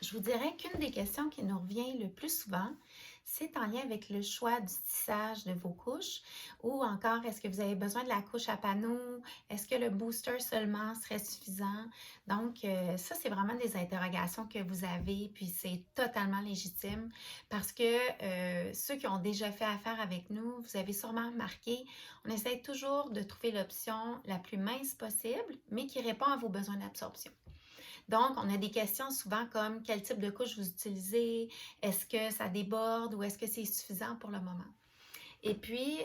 Je vous dirais qu'une des questions qui nous revient le plus souvent, c'est en lien avec le choix du tissage de vos couches ou encore est-ce que vous avez besoin de la couche à panneaux? Est-ce que le booster seulement serait suffisant? Donc, ça, c'est vraiment des interrogations que vous avez, puis c'est totalement légitime parce que ceux qui ont déjà fait affaire avec nous, vous avez sûrement remarqué, on essaie toujours de trouver l'option la plus mince possible, mais qui répond à vos besoins d'absorption. Donc, on a des questions souvent comme quel type de couche vous utilisez, est-ce que ça déborde ou est-ce que c'est suffisant pour le moment? Et puis,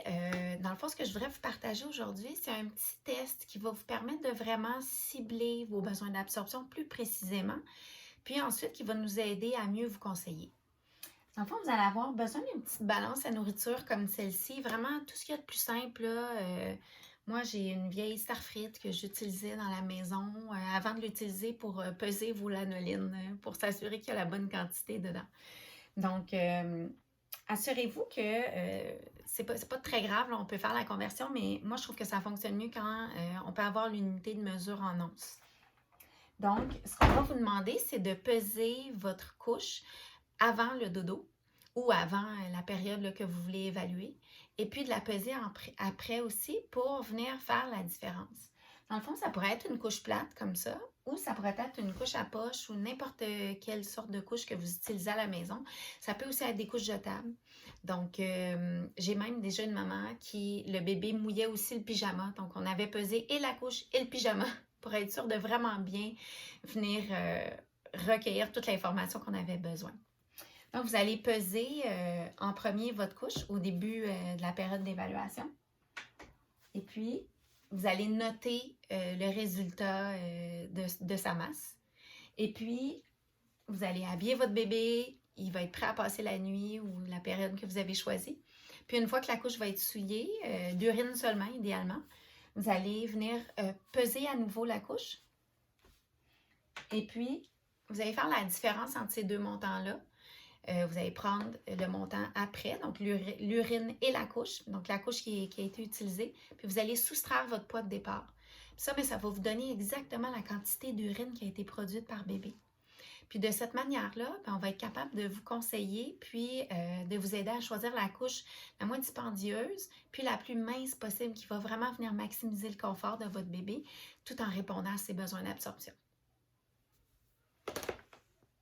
dans le fond, ce que je voudrais vous partager aujourd'hui, c'est un petit test qui va vous permettre de vraiment cibler vos besoins d'absorption plus précisément, puis ensuite qui va nous aider à mieux vous conseiller. Dans le fond, vous allez avoir besoin d'une petite balance à nourriture comme celle-ci. Vraiment, tout ce qu'il y a de plus simple, là. Moi, j'ai une vieille Starfrit que j'utilisais dans la maison avant de l'utiliser pour peser vos lanolines, pour s'assurer qu'il y a la bonne quantité dedans. Donc, assurez-vous que c'est pas très grave, là, on peut faire la conversion, mais moi, je trouve que ça fonctionne mieux quand on peut avoir l'unité de mesure en onces. Donc, ce qu'on va vous demander, c'est de peser votre couche avant le dodo ou avant la période là, que vous voulez évaluer, et puis de la peser après aussi pour venir faire la différence. Dans le fond, ça pourrait être une couche plate comme ça, ou ça pourrait être une couche à poche ou n'importe quelle sorte de couche que vous utilisez à la maison. Ça peut aussi être des couches jetables. Donc, j'ai même déjà une maman qui, le bébé mouillait aussi le pyjama. Donc, on avait pesé et la couche et le pyjama pour être sûr de vraiment bien venir recueillir toute l'information qu'on avait besoin. Donc, vous allez peser en premier votre couche au début de la période d'évaluation. Et puis, vous allez noter le résultat de sa masse. Et puis, vous allez habiller votre bébé. Il va être prêt à passer la nuit ou la période que vous avez choisie. Puis, une fois que la couche va être souillée, d'urine seulement, idéalement, vous allez venir peser à nouveau la couche. Et puis, vous allez faire la différence entre ces deux montants-là. Vous allez prendre le montant après, donc l'urine et la couche, donc la couche qui a été utilisée, puis vous allez soustraire votre poids de départ. Puis ça, mais ça va vous donner exactement la quantité d'urine qui a été produite par bébé. Puis de cette manière-là, on va être capable de vous conseiller, puis de vous aider à choisir la couche la moins dispendieuse, puis la plus mince possible, qui va vraiment venir maximiser le confort de votre bébé, tout en répondant à ses besoins d'absorption.